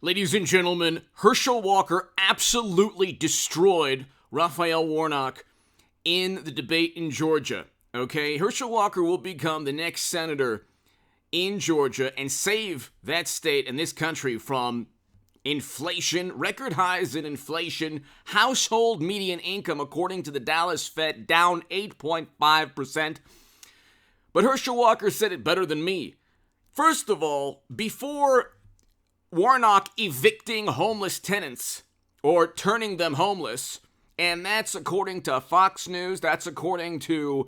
Ladies and gentlemen, Herschel Walker absolutely destroyed Raphael Warnock in the debate in Georgia. Okay, Herschel Walker will become the next senator in Georgia and save that state and this country from inflation, record highs in inflation, household median income, according to the Dallas Fed, down 8.5%. But Herschel Walker said it better than me. First of all, before Warnock evicting homeless tenants or turning them homeless, and that's according to Fox News, that's according to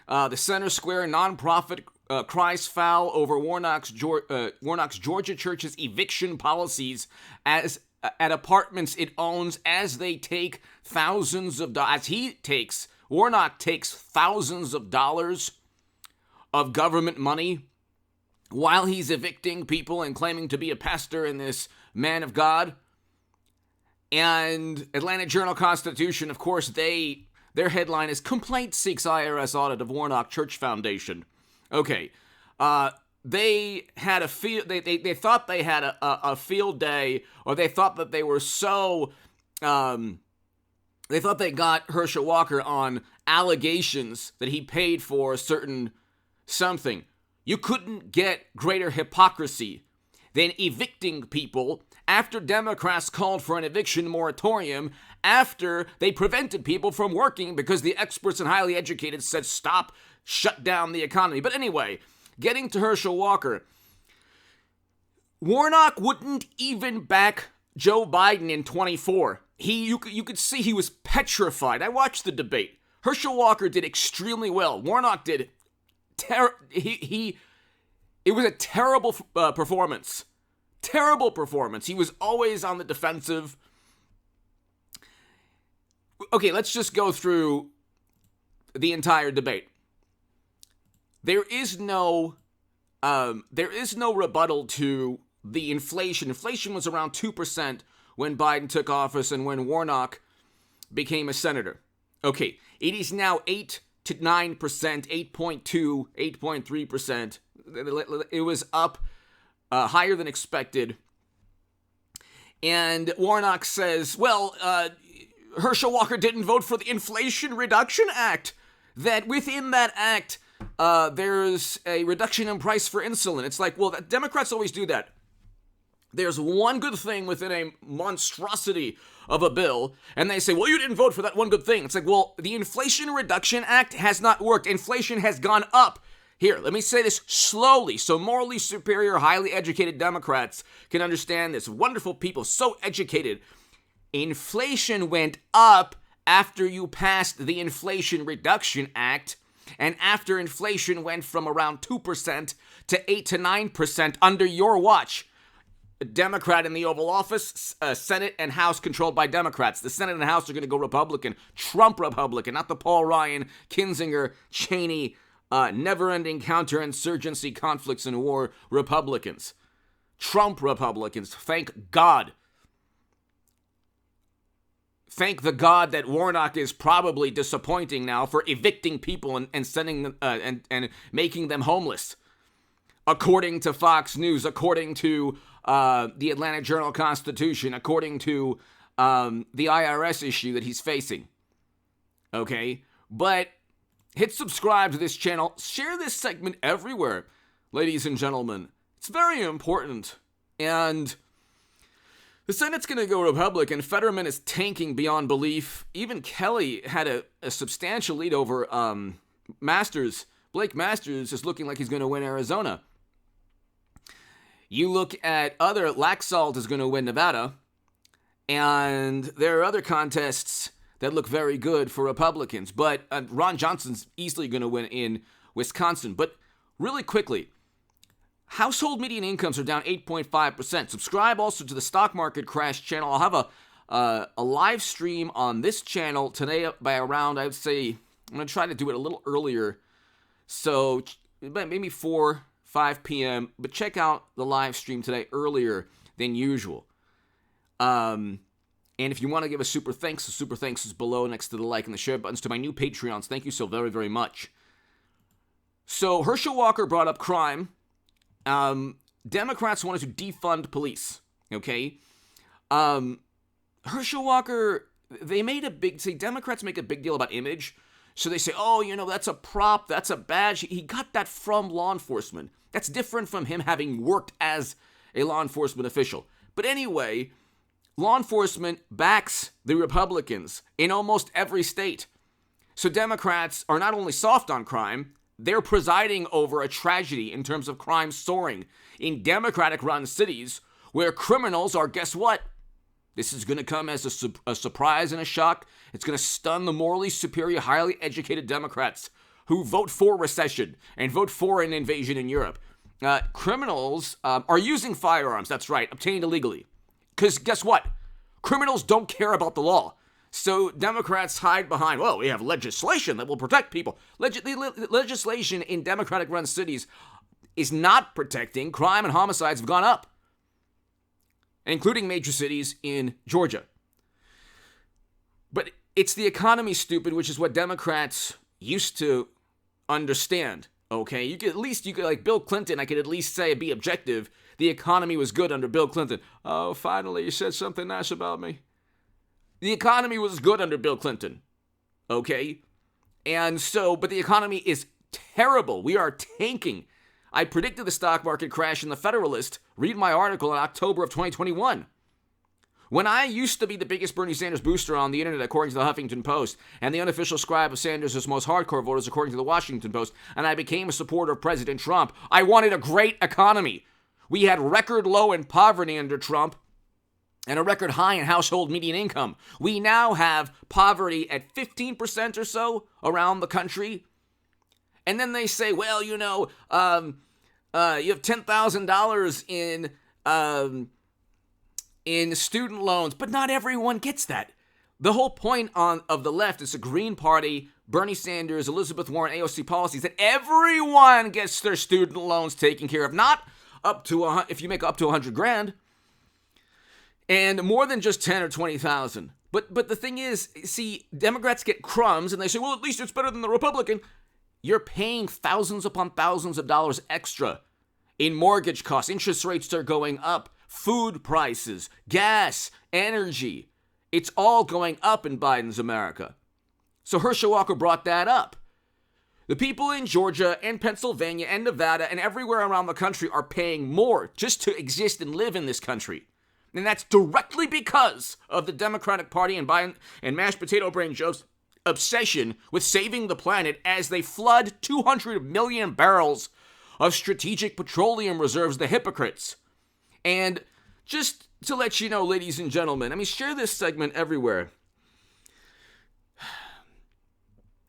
the Center Square nonprofit cries foul over Warnock's Georgia Church's eviction policies at apartments it owns as they take thousands of dollars. Warnock takes thousands of dollars of government money while he's evicting people and claiming to be a pastor and this man of God. And Atlanta Journal-Constitution, of course, their headline is "Complaint Seeks IRS Audit of Warnock Church Foundation." Okay, they had a field. They thought they had a field day, or they thought that they were so. They thought they got Herschel Walker on allegations that he paid for a certain something. You couldn't get greater hypocrisy than evicting people after Democrats called for an eviction moratorium, after they prevented people from working because the experts and highly educated said stop, shut down the economy. But anyway, getting to Herschel Walker, Warnock wouldn't even back Joe Biden in 24. You could see he was petrified. I watched the debate. Herschel Walker did extremely well. Warnock did it was a terrible performance. Terrible performance. He was always on the defensive. Okay, let's just go through the entire debate. There is no rebuttal to the inflation. Inflation was around 2% when Biden took office and when Warnock became a senator. Okay, it is now 8 to 9%, 8.2, 8.3%. It was up higher than expected. And Warnock says, well, Herschel Walker didn't vote for the Inflation Reduction Act. That within that act, there's a reduction in price for insulin. It's like, well, Democrats always do that. There's one good thing within a monstrosity of a bill, and they say, well, you didn't vote for that one good thing. It's like, well, the Inflation Reduction Act has not worked. Inflation has gone up. Here, let me say this slowly so morally superior, highly educated Democrats can understand this. Wonderful people, so educated. Inflation went up after you passed the Inflation Reduction Act, and after inflation went from around 2% to 8 to 9% under your watch. A Democrat in the Oval Office, Senate and House controlled by Democrats. The Senate and House are going to go Republican. Trump Republican, not the Paul Ryan, Kinzinger, Cheney, never-ending counterinsurgency conflicts and war Republicans. Trump Republicans, thank God. Thank the God that Warnock is probably disappointing now for evicting people and sending them and making them homeless. According to Fox News, according to the Atlanta Journal-Constitution, according to the IRS issue that he's facing. Okay? But hit subscribe to this channel. Share this segment everywhere, ladies and gentlemen. It's very important. And the Senate's going to go Republican. Fetterman is tanking beyond belief. Even Kelly had a substantial lead over Masters. Blake Masters is looking like he's going to win Arizona. You look at Laxalt is going to win Nevada. And there are other contests that look very good for Republicans. But Ron Johnson's easily going to win in Wisconsin. But really quickly, household median incomes are down 8.5%. Subscribe also to the Stock Market Crash channel. I'll have a live stream on this channel today by around, I would say, I'm going to try to do it a little earlier. So maybe 5 p.m. But check out the live stream today earlier than usual. And if you want to give a super thanks, the super thanks is below next to the like and the share buttons. To my new Patreons, thank you so very, very much. So Herschel Walker brought up crime. Democrats wanted to defund police. Okay? Herschel Walker, Democrats make a big deal about image. So they say, oh, that's a prop, that's a badge. He got that from law enforcement. That's different from him having worked as a law enforcement official. But anyway, law enforcement backs the Republicans in almost every state. So Democrats are not only soft on crime, they're presiding over a tragedy in terms of crime soaring in Democratic-run cities where criminals are, guess what? This is going to come as a surprise and a shock. It's going to stun the morally superior, highly educated Democrats who vote for recession and vote for an invasion in Europe. Criminals are using firearms, that's right, obtained illegally. Because guess what? Criminals don't care about the law. So Democrats hide behind, well, we have legislation that will protect people. Legislation in Democratic-run cities is not protecting. Crime and homicides have gone up, including major cities in Georgia. But it's the economy, stupid, which is what Democrats used to understand, okay? You could like Bill Clinton, I could at least say, be objective. The economy was good under Bill Clinton. Oh, finally, you said something nice about me. The economy was good under Bill Clinton, okay? And so, but the economy is terrible. We are tanking. I predicted the stock market crash in the Federalist. Read my article in October of 2021. When I used to be the biggest Bernie Sanders booster on the internet, according to the Huffington Post, and the unofficial scribe of Sanders' most hardcore voters, according to the Washington Post, and I became a supporter of President Trump, I wanted a great economy. We had record low in poverty under Trump and a record high in household median income. We now have poverty at 15% or so around the country. And then they say, well, you have $10,000 in student loans, but not everyone gets that. The whole point of the left is the Green Party, Bernie Sanders, Elizabeth Warren, AOC policies, that everyone gets their student loans taken care of, not up to if you make up to $100,000, and more than just 10 or 20,000. But the thing is, see, Democrats get crumbs, and they say, well, at least it's better than the Republican. You're paying thousands upon thousands of dollars extra in mortgage costs. Interest rates are going up. Food prices, gas, energy. It's all going up in Biden's America. So Herschel Walker brought that up. The people in Georgia and Pennsylvania and Nevada and everywhere around the country are paying more just to exist and live in this country. And that's directly because of the Democratic Party and Biden and mashed potato brain Joe's obsession with saving the planet as they flood 200 million barrels of strategic petroleum reserves, the hypocrites. And just to let you know, ladies and gentlemen, share this segment everywhere.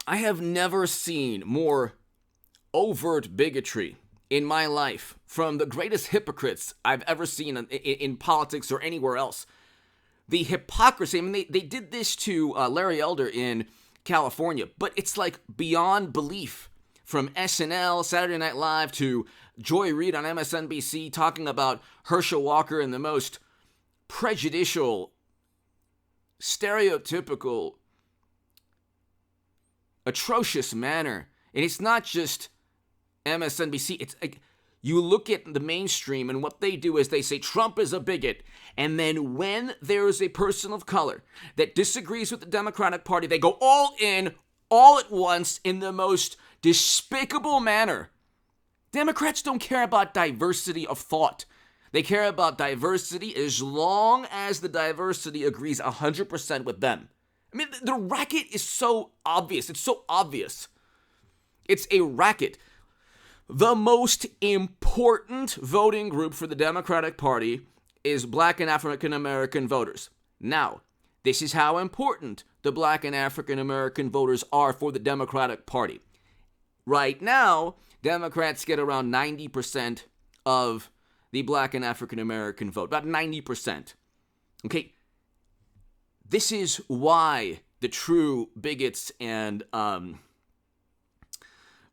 I have never seen more overt bigotry in my life from the greatest hypocrites I've ever seen in politics or anywhere else. The hypocrisy, they did this to Larry Elder in California, but it's like beyond belief. From SNL, Saturday Night Live, to Joy Reid on MSNBC talking about Herschel Walker in the most prejudicial, stereotypical, atrocious manner. And it's not just MSNBC. It's like, you look at the mainstream and what they do is they say Trump is a bigot. And then when there is a person of color that disagrees with the Democratic Party, they go all in, all at once, in the most despicable manner. Democrats don't care about diversity of thought. They care about diversity as long as the diversity agrees 100% with them. The racket is so obvious. It's so obvious. It's a racket. The most important voting group for the Democratic Party is Black and African American voters. Now, this is how important the Black and African American voters are for the Democratic Party. Right now, Democrats get around 90% of the Black and African American vote, about 90%. Okay, this is why the true bigots and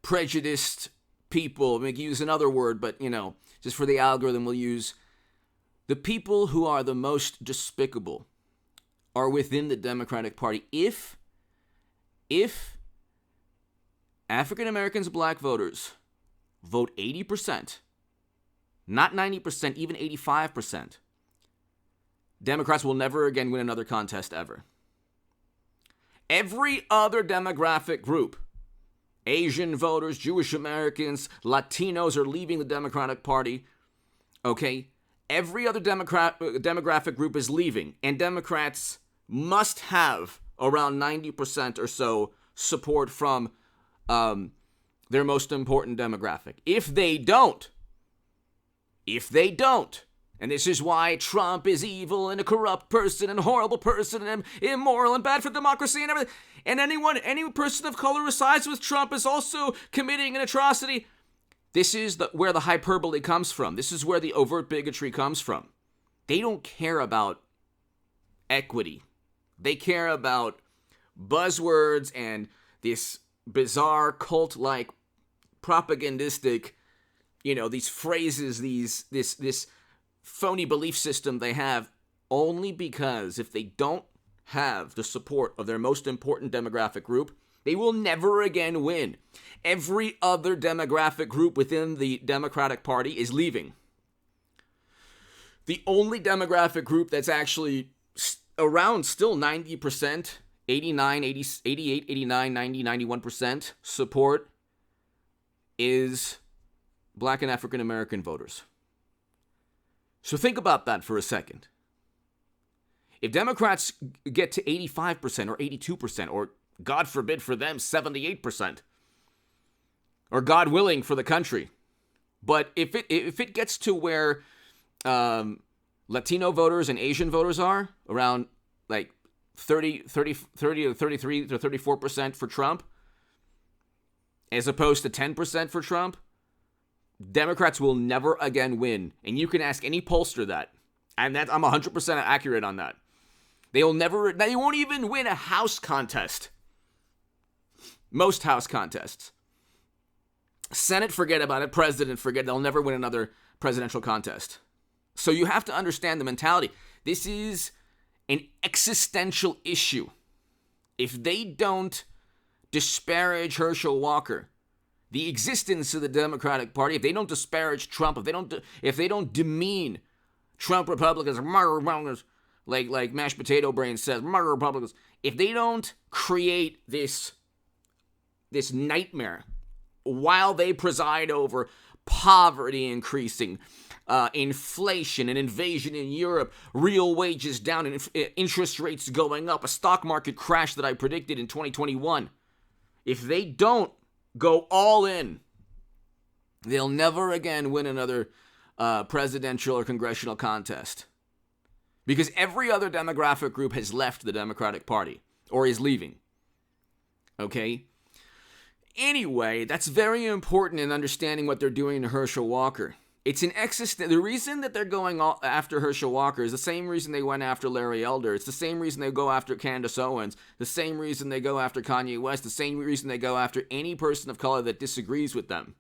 prejudiced people, we can use another word, but just for the algorithm, we'll use the people who are the most despicable are within the Democratic Party. If African Americans, black voters vote 80%, not 90%, even 85%, Democrats will never again win another contest ever. Every other demographic group, Asian voters, Jewish Americans, Latinos are leaving the Democratic Party. Okay? Every other demographic group is leaving, and Democrats must have around 90% or so support from their most important demographic. If they don't, and this is why Trump is evil and a corrupt person and a horrible person and immoral and bad for democracy and everything, and any person of color who sides with Trump is also committing an atrocity. This is where the hyperbole comes from. This is where the overt bigotry comes from. They don't care about equity. They care about buzzwords and this bizarre cult-like propagandistic, these phrases, this phony belief system they have, only because if they don't have the support of their most important demographic group, they will never again win. Every other demographic group within the Democratic Party is leaving. The only demographic group that's actually around still 90%, 89, 80, 88, 89, 90, 91% support is Black and African American voters. So think about that for a second. If Democrats get to 85% or 82%, or God forbid for them, 78%, or God willing for the country, but if it gets to where Latino voters and Asian voters are, around like 30 to 33 to 34% for Trump, as opposed to 10% for Trump, Democrats will never again win. And you can ask any pollster that. And that I'm 100% accurate on that. They won't even win a House contest. Most House contests. Senate, forget about it. President, forget it. They'll never win another presidential contest. So you have to understand the mentality. This is an existential issue. If they don't disparage Herschel Walker, the existence of the Democratic Party, if they don't disparage Trump, if they don't demean Trump Republicans, like mashed potato brain says, Republicans, if they don't create this nightmare while they preside over poverty increasing, inflation, an invasion in Europe, real wages down, and interest rates going up, a stock market crash that I predicted in 2021. If they don't go all in, they'll never again win another presidential or congressional contest. Because every other demographic group has left the Democratic Party or is leaving. Okay? Anyway, that's very important in understanding what they're doing to Herschel Walker. It's an the reason that they're going after Herschel Walker is the same reason they went after Larry Elder. It's the same reason they go after Candace Owens. The same reason they go after Kanye West. The same reason they go after any person of color that disagrees with them.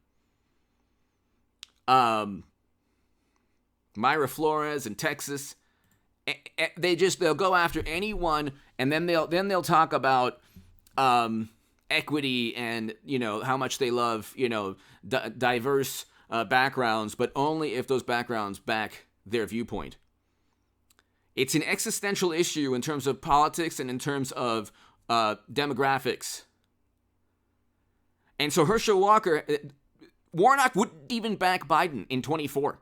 Myra Flores in Texas. They'll go after anyone, and then they'll talk about equity and how much they love diverse backgrounds, but only if those backgrounds back their viewpoint. It's an existential issue in terms of politics and in terms of demographics. And so Herschel Walker, Warnock wouldn't even back Biden in 24.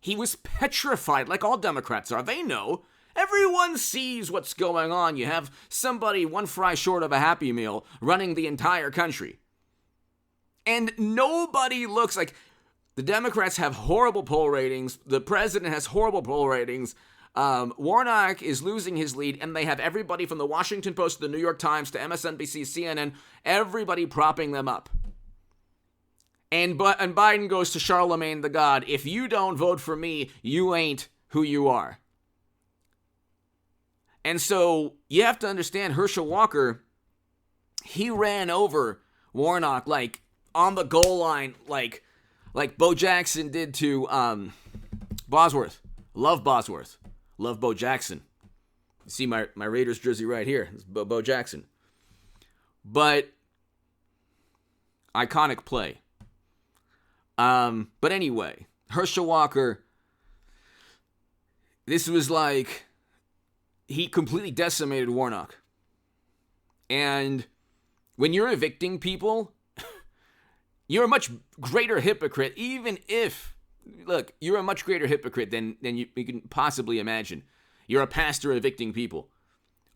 He was petrified, like all Democrats are. They know. Everyone sees what's going on. You have somebody one fry short of a Happy Meal running the entire country. And nobody looks like... The Democrats have horrible poll ratings. The president has horrible poll ratings. Warnock is losing his lead, and they have everybody from the Washington Post to the New York Times to MSNBC, CNN, everybody propping them up. And Biden goes to Charlemagne the God. If you don't vote for me, you ain't who you are. And so you have to understand Herschel Walker, he ran over Warnock like on the goal line, like Bo Jackson did to Bosworth. Love Bosworth. Love Bo Jackson. You see my Raiders jersey right here. It's Bo Jackson. But iconic play. But anyway, Herschel Walker, this was like he completely decimated Warnock. And when you're evicting people, you're a much greater hypocrite, even if, look, you're a much greater hypocrite than you can possibly imagine. You're a pastor evicting people.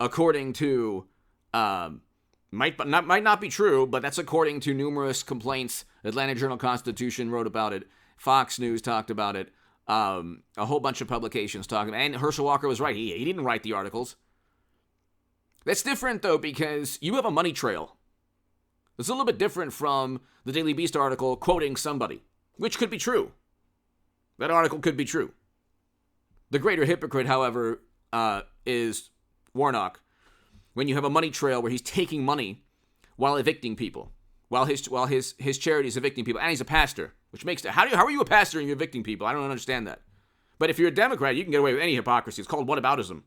According to, might not be true, but that's according to numerous complaints. Atlanta Journal-Constitution wrote about it. Fox News talked about it. A whole bunch of publications talking about it. And Herschel Walker was right. He didn't write the articles. That's different, though, because you have a money trail. It's a little bit different from the Daily Beast article quoting somebody, which could be true. That article could be true. The greater hypocrite, however, is Warnock, when you have a money trail where he's taking money while evicting people, while his charity is evicting people, and he's a pastor, which makes it, how are you a pastor and you're evicting people? I don't understand that. But if you're a Democrat, you can get away with any hypocrisy. It's called whataboutism.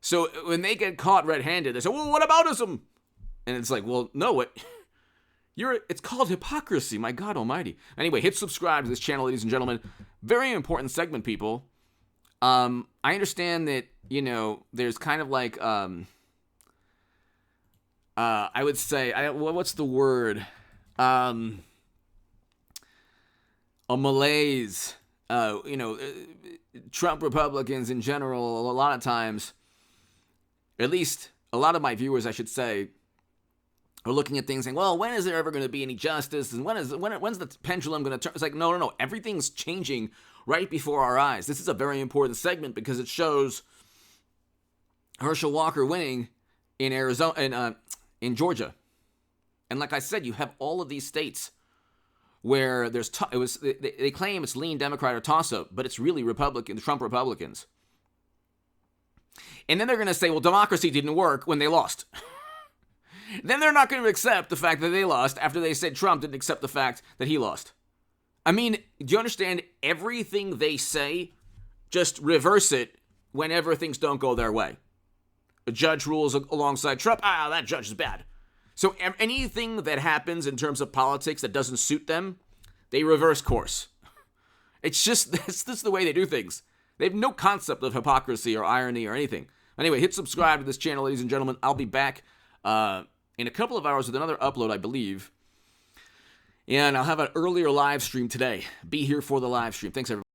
So when they get caught red-handed, they say, well, whataboutism? And it's like, well, no, it's called hypocrisy, my God almighty. Anyway, hit subscribe to this channel, ladies and gentlemen. Very important segment, people. I understand that, there's kind of like, I would say, what's the word? A malaise. Trump Republicans in general, a lot of times, at least a lot of my viewers, I should say, are looking at things saying, well, when is there ever going to be any justice? And when's the pendulum going to turn? It's like, no. Everything's changing right before our eyes. This is a very important segment because it shows Herschel Walker winning in Arizona, in Georgia. And like I said, you have all of these states where they claim it's lean Democrat or toss-up, but it's really Trump Republicans. And then they're going to say, well, democracy didn't work when they lost. Then they're not going to accept the fact that they lost after they said Trump didn't accept the fact that he lost. I mean, do you understand? Everything they say, just reverse it whenever things don't go their way. A judge rules alongside Trump. That judge is bad. So anything that happens in terms of politics that doesn't suit them, they reverse course. It's just the way they do things. They have no concept of hypocrisy or irony or anything. Anyway, hit subscribe to this channel, ladies and gentlemen. I'll be back in a couple of hours with another upload, I believe. And I'll have an earlier live stream today. Be here for the live stream. Thanks, everybody.